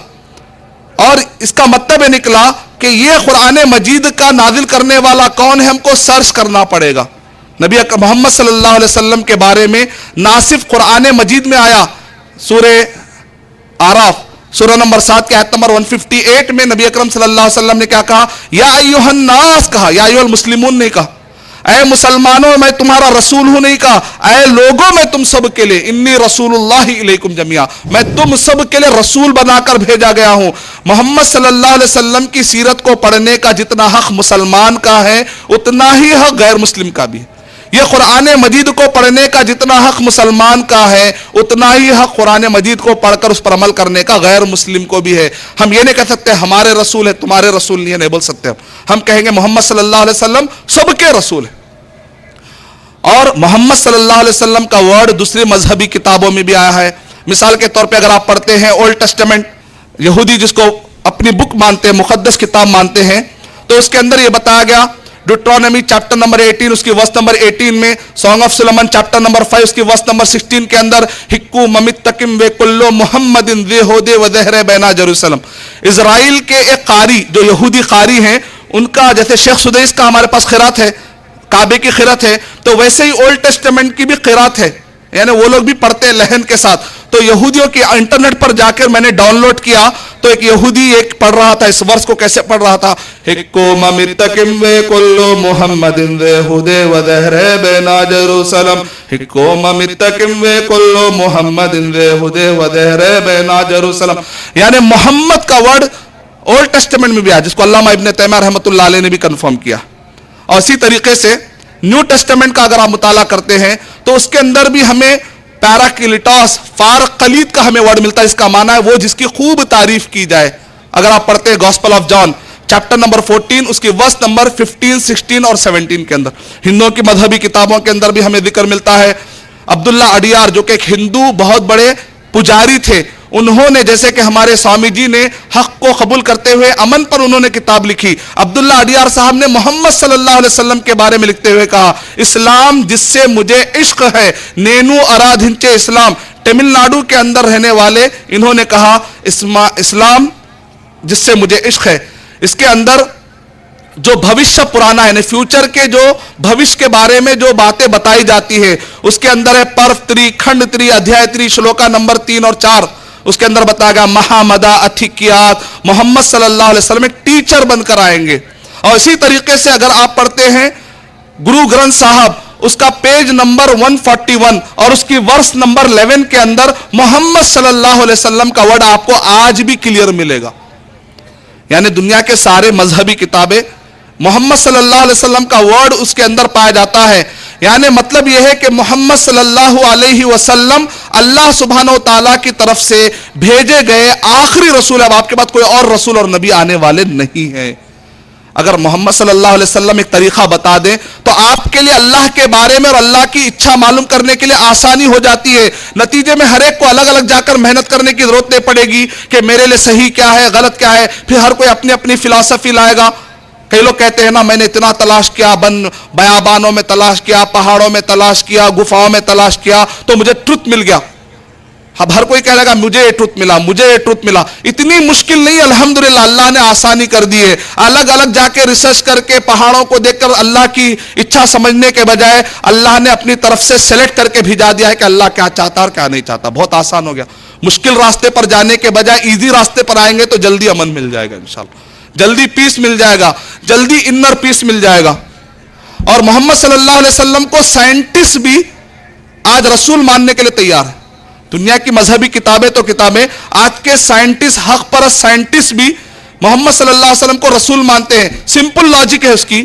اور اس کا مطلب یہ نکلا کہ یہ قرآن مجید کا نازل کرنے والا کون ہے, ہم کو سرچ کرنا پڑے گا. نبی محمد صلی اللہ علیہ وسلم کے بارے میں نہ صرف قرآن مجید میں آیا, سورہ آراف سورہ نمبر 7 کے آیت نمبر 158 میں نبی اکرم صلی اللہ علیہ وسلم نے کیا کہا, یا ایھا الناس کہا, یا ایھا المسلمون نہیں کہا. اے مسلمانوں میں تمہارا رسول ہوں نہیں کہا، اے لوگوں میں تم سب کے لیے انی رسول اللہ الیکم جميعا، میں تم سب کے لیے رسول بنا کر بھیجا گیا ہوں۔ محمد صلی اللہ علیہ وسلم کی سیرت کو پڑھنے کا جتنا حق مسلمان کا ہے اتنا ہی حق غیر مسلم کا بھی ہے۔ یہ قرآن مجید کو پڑھنے کا جتنا حق مسلمان کا ہے اتنا ہی حق قرآن مجید کو پڑھ کر اس پر عمل کرنے کا غیر مسلم کو بھی ہے۔ ہم یہ نہیں کہہ سکتے ہمارے رسول ہے تمہارے رسول نہیں ہے، نہیں بول سکتے ہم کہیں گے محمد صلی اللہ علیہ وسلم سب کے رسول ہے۔ اور محمد صلی اللہ علیہ وسلم کا ورڈ دوسری مذہبی کتابوں میں بھی آیا ہے۔ مثال کے طور پہ اگر آپ پڑھتے ہیں اولڈ ٹیسٹمنٹ، یہودی جس کو اپنی بک مانتے ہیں، مقدس کتاب مانتے ہیں، تو اس کے اندر یہ بتایا گیا ڈیوٹرونومی چیپٹر نمبر 18 اس کی ورس نمبر 18 میں، song of Solomon chapter number 5 اس کی ورس نمبر 16 کے اندر ہکو ممتکم و کلو محمد ذی ہودے و زہر بینا جروسلم۔ اسرائیل کے ایک قاری جو یہودی قاری ہیں، ان کا جیسے شیخ سدیس کا ہمارے پاس قرات ہے، کعبے کی قرات ہے، تو ویسے ہی اولڈ ٹیسٹمنٹ کی بھی قرات ہے، یعنی وہ لوگ بھی پڑھتے ہیں لہن کے ساتھ۔ تو یہودیوں کی انٹرنیٹ پر جا کر میں نے ڈاؤن لوڈ کیا تو ایک یہودی ایک پڑھ رہا تھا، اس ورس کو کیسے پڑھ رہا تھا، ہکو ممتکم و کلو محمد ذی ہودے و زہر بینا جروسلم، ہکو ممتکم و کلو محمد ذی ہودے و زہر بینا جروسلم۔ یعنی محمد کا ورڈ اولڈ ٹیسٹمنٹ میں بھی آیا، جس کو علامہ ابن تیمیہ رحمۃ اللہ علیہ نے بھی کنفرم کیا۔ اور اسی طریقے سے نیو ٹیسٹمنٹ کا اگر آپ مطالعہ کرتے ہیں تو اس کے اندر بھی ہمیں پیراکلیٹاس فارقلیت کا ہمیں ورڈ ملتا ہے، اس کا معنی ہے وہ جس کی خوب تعریف کی جائے۔ اگر آپ پڑھتے ہیں gospel of John chapter number 14 اس کی ورس نمبر 15 16 اور 17 کے اندر، ہندوؤں کی مذہبی کتابوں کے اندر بھی ہمیں ذکر ملتا ہے۔ عبداللہ اڈیار جو کہ ایک ہندو بہت بڑے پجاری تھے، انہوں نے جیسے کہ ہمارے سوامی جی نے حق کو قبول کرتے ہوئے امن پر انہوں نے کتاب لکھی، عبداللہ اڈیار صاحب نے محمد صلی اللہ علیہ وسلم کے بارے میں لکھتے ہوئے کہا، اسلام جس سے مجھے عشق ہے، نینو ارادھنچے اسلام، تمل ناڈو کے اندر رہنے والے انہوں نے کہا اسلام جس سے مجھے عشق ہے، اس کے اندر جو بھوشیہ پرانا ہے، یعنی فیوچر کے جو بھوشیہ کے بارے میں جو باتیں بتائی جاتی ہے، اس کے اندر ہے پرف 3 کھنڈ 3 ادھیائے 3 شلوکا نمبر 3 اور 4، اس کے اندر بتایا گیا مہامدا اتھیکیات، محمد صلی اللہ علیہ وسلم ایک ٹیچر بن کر آئیں گے۔ اور اسی طریقے سے اگر آپ پڑھتے ہیں گرو گرنتھ صاحب اس کا پیج نمبر 141 اور اس کی ورس نمبر 11 کے اندر محمد صلی اللہ علیہ وسلم کا ورڈ آپ کو آج بھی کلیئر ملے گا۔ یعنی دنیا کے سارے مذہبی کتابیں محمد صلی اللہ علیہ وسلم کا ورڈ اس کے اندر پایا جاتا ہے۔ یعنی مطلب یہ ہے کہ محمد صلی اللہ علیہ وسلم اللہ سبحانہ و تعالیٰ کی طرف سے بھیجے گئے آخری رسول ہے، اب آپ کے بعد کوئی اور رسول اور نبی آنے والے نہیں ہیں۔ اگر محمد صلی اللہ علیہ وسلم ایک طریقہ بتا دیں تو آپ کے لیے اللہ کے بارے میں اور اللہ کی اچھا معلوم کرنے کے لیے آسانی ہو جاتی ہے۔ نتیجے میں ہر ایک کو الگ الگ جا کر محنت کرنے کی ضرورت نہیں پڑے گی کہ میرے لیے صحیح کیا ہے غلط کیا ہے، پھر ہر کوئی اپنی اپنی فلسفی لائے گا۔ کئی لوگ کہتے ہیں نا میں نے اتنا تلاش کیا، بیابانوں میں تلاش کیا، پہاڑوں میں تلاش کیا، گفاؤں میں تلاش کیا تو مجھے ٹروت مل گیا۔ اب ہر کوئی کہہ لے گا مجھے یہ ٹروت ملا، مجھے یہ ٹروت ملا۔ اتنی مشکل نہیں، الحمدللہ اللہ نے آسانی کر دی ہے۔ الگ الگ جا کے ریسرچ کر کے پہاڑوں کو دیکھ کر اللہ کی اچھا سمجھنے کے بجائے اللہ نے اپنی طرف سے سلیکٹ کر کے بھیجا دیا ہے کہ اللہ کیا چاہتا اور کیا نہیں چاہتا، بہت آسان ہو گیا۔ مشکل راستے پر جانے کے بجائے ایزی راستے پر آئیں گے تو جلدی امن مل جائے گا، انشاءاللہ جلدی پیس مل جائے گا، جلدی انر پیس مل جائے گا۔ اور محمد صلی اللہ علیہ وسلم کو سائنٹسٹ بھی آج رسول ماننے کے لیے تیار ہے۔ دنیا کی مذہبی کتابیں تو کتابیں، آج کے سائنٹسٹ، حق پرست سائنٹسٹ بھی محمد صلی اللہ علیہ وسلم کو رسول مانتے ہیں۔ سمپل لاجک ہے اس کی۔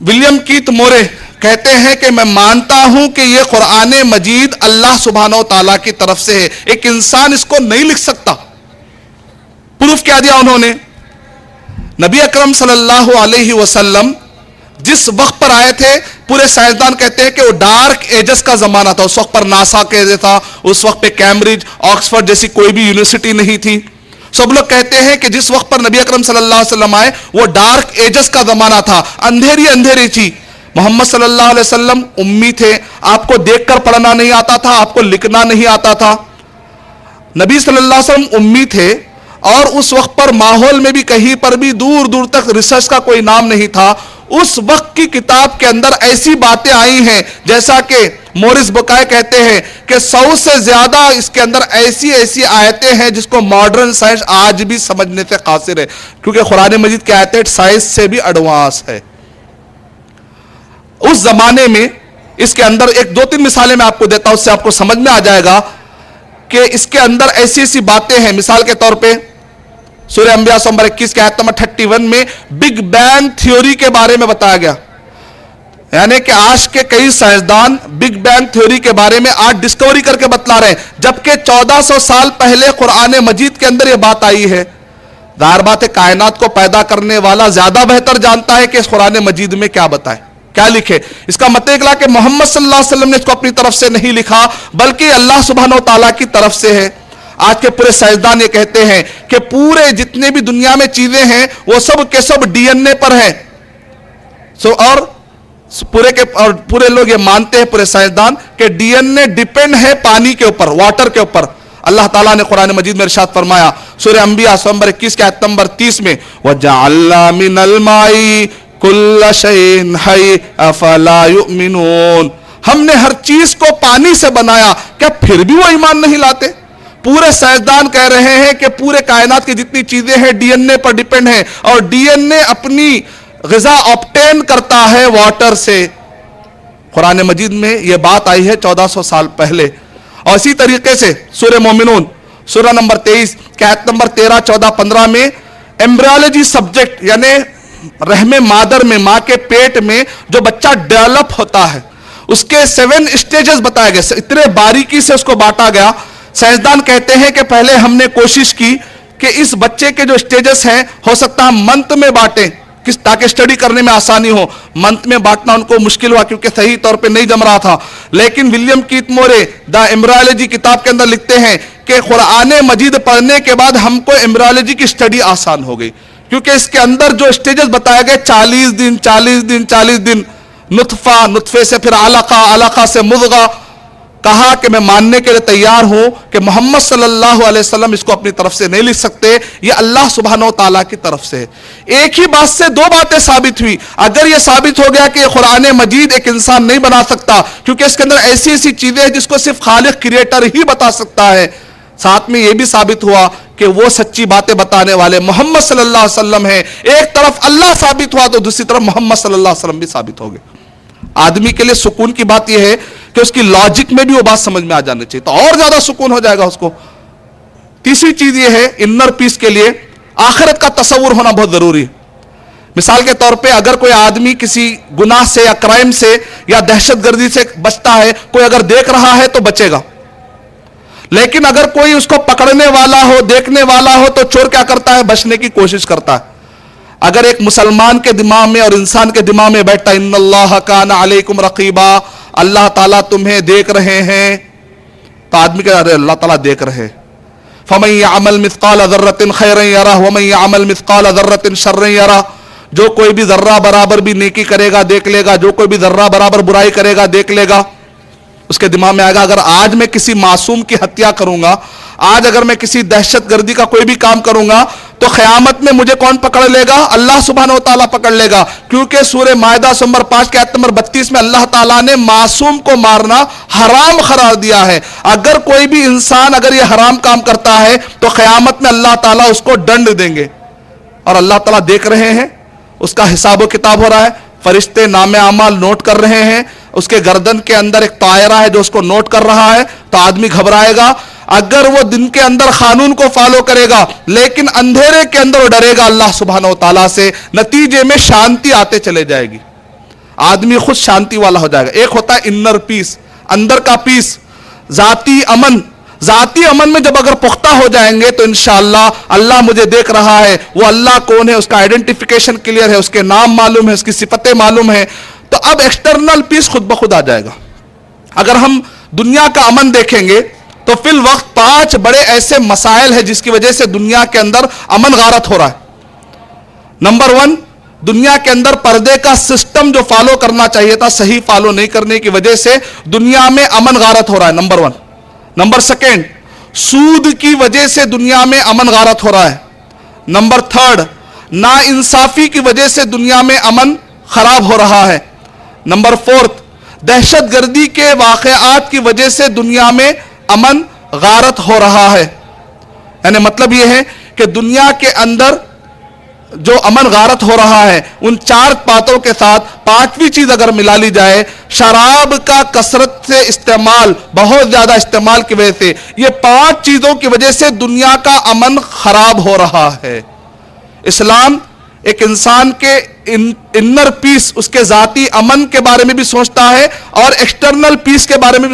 ولیم کیت مورے کہتے ہیں کہ میں مانتا ہوں کہ یہ قرآن مجید اللہ سبحانہ و تعالیٰ کی طرف سے ہے، ایک انسان اس کو نہیں لکھ سکتا۔ پروف کیا دیا انہوں نے؟ نبی اکرم صلی اللہ علیہ وسلم جس وقت پر آئے تھے، پورے سائنسدان کہتے ہیں کہ وہ ڈارک ایجز کا زمانہ تھا۔ اس وقت پر ناسا کے تھا، اس وقت پہ کیمبرج، آکسفورڈ جیسی کوئی بھی یونیورسٹی نہیں تھی۔ سب لوگ کہتے ہیں کہ جس وقت پر نبی اکرم صلی اللہ علیہ وسلم آئے وہ ڈارک ایجز کا زمانہ تھا، اندھیری اندھیری تھی۔ محمد صلی اللہ علیہ وسلم امی تھے، آپ کو دیکھ کر پڑھنا نہیں آتا تھا، آپ کو لکھنا نہیں آتا تھا۔ نبی صلی اللہ علیہ وسلم امی تھے، اور اس وقت پر ماحول میں بھی کہیں پر بھی دور دور تک ریسرچ کا کوئی نام نہیں تھا۔ اس وقت کی کتاب کے اندر ایسی باتیں آئی ہیں جیسا کہ مورس بکائے کہتے ہیں کہ 100 سے زیادہ اس کے اندر ایسی آیتیں ہیں جس کو ماڈرن سائنس آج بھی سمجھنے سے قاصر ہے، کیونکہ قرآن مجید کی آیتیں سائنس سے بھی ایڈوانس ہے۔ اس زمانے میں اس کے اندر ایک دو تین مثالیں میں آپ کو دیتا ہوں، اس سے آپ کو سمجھ میں آ جائے گا کہ اس کے اندر ایسی ایسی باتیں ہیں. مثال کے طور پہ سورہ انبیاء نمبر 21 کے آیت نمبر 31 میں بگ بینگ تھیوری کے بارے میں بتایا گیا. یعنی کہ آج کے کئی سائنسدان بگ بینگ تھیوری کے بارے میں آج ڈسکوری کر کے بتلا رہے ہیں، جبکہ 1400 سال پہلے قرآن مجید کے اندر یہ بات آئی ہے. ظاہر بات ہے کائنات کو پیدا کرنے والا زیادہ بہتر جانتا ہے کہ اس قرآن مجید میں کیا بتائے، کیا لکھے. اس کا مطلب نکلا کہ محمد صلی اللہ علیہ وسلم نے اس کو اپنی طرف سے نہیں لکھا، بلکہ اللہ سبحانہ و تعالیٰ کی طرف سے ہے. آج کے پورے سائنسدان یہ کہتے ہیں کہ پورے جتنے بھی دنیا میں چیزیں ہیں وہ سب کے سب ڈی این اے پر ہیں. اور پورے لوگ یہ مانتے ہیں، پورے سائنسدان، کہ ڈی این اے ڈیپینڈ ہے پانی کے اوپر، واٹر کے اوپر. اللہ تعالیٰ نے قرآن مجید میں ارشاد فرمایا سورہ انبیاء نمبر 21 کے آیت نمبر 30 میں وَجَعَلْنَا مِنَ الْمَاءِ كُلَّ شَيْءٍ حَيٍّ أَفَلَا يُؤْمِنُونَ. ہم نے ہر چیز کو پانی سے بنایا، کیا پھر بھی وہ ایمان نہیں لاتے؟ پورے سائنسدان کہہ رہے ہیں کہ پورے کائنات کی جتنی چیزیں ہیں ڈی این اے پر ڈیپینڈ ہیں، اور ڈی این اے اپنی غذا آبٹین کرتا ہے واٹر سے. قرآن مجید میں یہ بات آئی ہے 1400 سال پہلے. اور اسی طریقے سے سورہ مومنون سورہ نمبر 23 کے آیت نمبر 13 14 15 میں ایمبریولوجی سبجیکٹ، یعنی رحم مادر میں، ماں کے پیٹ میں جو بچہ ڈیولپ ہوتا ہے اس کے 7 اسٹیجز بتائے گئے، اتنے باریکی سے اس کو بانٹا گیا. سائنسدان کہتے ہیں کہ پہلے ہم نے کوشش کی کہ اس بچے کے جو اسٹیجز ہیں ہو سکتا ہم منتھ میں بانٹیں تاکہ اسٹڈی کرنے میں آسانی ہو. منتھ میں بانٹنا ان کو مشکل ہوا کیونکہ صحیح طور پہ نہیں جم رہا تھا. لیکن ولیم کیت مورے دا ایمبریولوجی کتاب کے اندر لکھتے ہیں کہ قرآن مجید پڑھنے کے بعد ہم کو ایمبریولوجی کی اسٹڈی آسان ہو گئی، کیونکہ اس کے اندر جو اسٹیجز بتائے گئے 40 دن 40 دن نطفہ، نطفے سے پھر علقہ، علقہ سے مضغہ. کہا کہ میں ماننے کے لیے تیار ہوں کہ محمد صلی اللہ علیہ وسلم اس کو اپنی طرف سے نہیں لکھ سکتے، یہ اللہ سبحانہ و تعالیٰ کی طرف سے ہے. ایک ہی بات سے دو باتیں ثابت ہوئی. اگر یہ ثابت ہو گیا کہ یہ قرآن مجید ایک انسان نہیں بنا سکتا کیونکہ اس کے اندر ایسی ایسی چیزیں ہیں جس کو صرف خالق کریٹر ہی بتا سکتا ہے، ساتھ میں یہ بھی ثابت ہوا کہ وہ سچی باتیں بتانے والے محمد صلی اللہ علیہ وسلم ہیں. ایک طرف اللہ ثابت ہوا تو دوسری طرف محمد صلی اللہ علیہ وسلم بھی ثابت ہو گئے. آدمی کے لیے سکون کی بات یہ ہے کہ اس کی لاجک میں بھی وہ بات سمجھ میں آ جانی چاہیے، تو اور زیادہ سکون ہو جائے گا اس کو. تیسری چیز یہ ہے انر پیس کے لیے آخرت کا تصور ہونا بہت ضروری ہے. مثال کے طور پہ اگر کوئی آدمی کسی گناہ سے یا کرائم سے یا دہشت گردی سے بچتا ہے، کوئی اگر دیکھ رہا ہے تو بچے گا. لیکن اگر کوئی اس کو پکڑنے والا ہو، دیکھنے والا ہو، تو چور کیا کرتا ہے؟ بچنے کی کوشش کرتا ہے. اگر ایک مسلمان کے دماغ میں اور انسان کے دماغ میں بیٹھتا ان اللہ کان علیکم رقیبا، اللہ تعالیٰ تمہیں دیکھ رہے ہیں، تو آدمی کہتا ہے اللہ تعالیٰ دیکھ رہے. فمن یعمل مثقال ذرۃ خیرا یرہ ومن یعمل مثقال ذرۃ شرا یرہ. جو کوئی بھی ذرہ برابر بھی نیکی کرے گا دیکھ لے گا، جو کوئی بھی ذرہ برابر برائی کرے گا دیکھ لے گا. اس کے دماغ میں آئے گا اگر آج میں کسی معصوم کی ہتیا کروں گا، آج اگر میں کسی دہشت گردی کا کوئی بھی کام کروں گا تو قیامت میں مجھے کون پکڑ لے گا؟ اللہ سبحانہ و تعالیٰ پکڑ لے گا. کیونکہ سورہ مائدہ نمبر 5 کے آیت نمبر 32 میں اللہ تعالیٰ نے معصوم کو مارنا حرام قرار دیا ہے. اگر کوئی بھی انسان اگر یہ حرام کام کرتا ہے تو قیامت میں اللہ تعالیٰ اس کو دنڈ دیں گے، اور اللہ تعالیٰ دیکھ رہے ہیں، اس کا حساب و کتاب ہو رہا ہے. فرشتے نام اعمال نوٹ کر رہے ہیں، اس کے گردن کے اندر ایک طائرہ ہے جو اس کو نوٹ کر رہا ہے. تو آدمی گھبرائے گا. اگر وہ دن کے اندر قانون کو فالو کرے گا لیکن اندھیرے کے اندر وہ ڈرے گا اللہ سبحانہ و تعالیٰ سے، نتیجے میں شانتی آتے چلے جائے گی، آدمی خود شانتی والا ہو جائے گا. ایک ہوتا ہے انر پیس، اندر کا پیس، ذاتی امن. ذاتی امن میں جب اگر پختہ ہو جائیں گے تو انشاءاللہ اللہ مجھے دیکھ رہا ہے، وہ اللہ کون ہے، اس کا آئیڈینٹیفیکیشن کلیئر ہے، اس کے نام معلوم ہے، اس کی صفتیں معلوم ہے، تو اب ایکسٹرنل پیس خود بخود آ جائے گا. اگر ہم دنیا کا امن دیکھیں گے تو فی الوقت 5 بڑے ایسے مسائل ہیں جس کی وجہ سے دنیا کے اندر امن غارت ہو رہا ہے. نمبر 1، دنیا کے اندر پردے کا سسٹم جو فالو کرنا چاہیے تھا صحیح فالو نہیں کرنے کی وجہ سے دنیا میں امن غارت ہو رہا ہے، نمبر 1. نمبر 2، سود کی وجہ سے دنیا میں امن غارت ہو رہا ہے. نمبر 3، نا انصافی کی وجہ سے دنیا میں امن خراب ہو رہا ہے. نمبر 4، دہشت گردی کے واقعات کی وجہ سے دنیا میں امن غارت ہو رہا ہے. یعنی مطلب یہ ہے کہ دنیا کے اندر جو امن غارت ہو رہا ہے، ان 4 باتوں کے ساتھ 5ویں چیز اگر ملا لی جائے، شراب کا کثرت سے استعمال، بہت زیادہ استعمال کی وجہ سے، یہ 5 چیزوں کی وجہ سے دنیا کا امن خراب ہو رہا ہے۔ اسلام ایک انسان کے انر پیس، اس کے ذاتی امن کے بارے میں بھی سوچتا ہے اور ایکسٹرنل پیس کے بارے میں بھی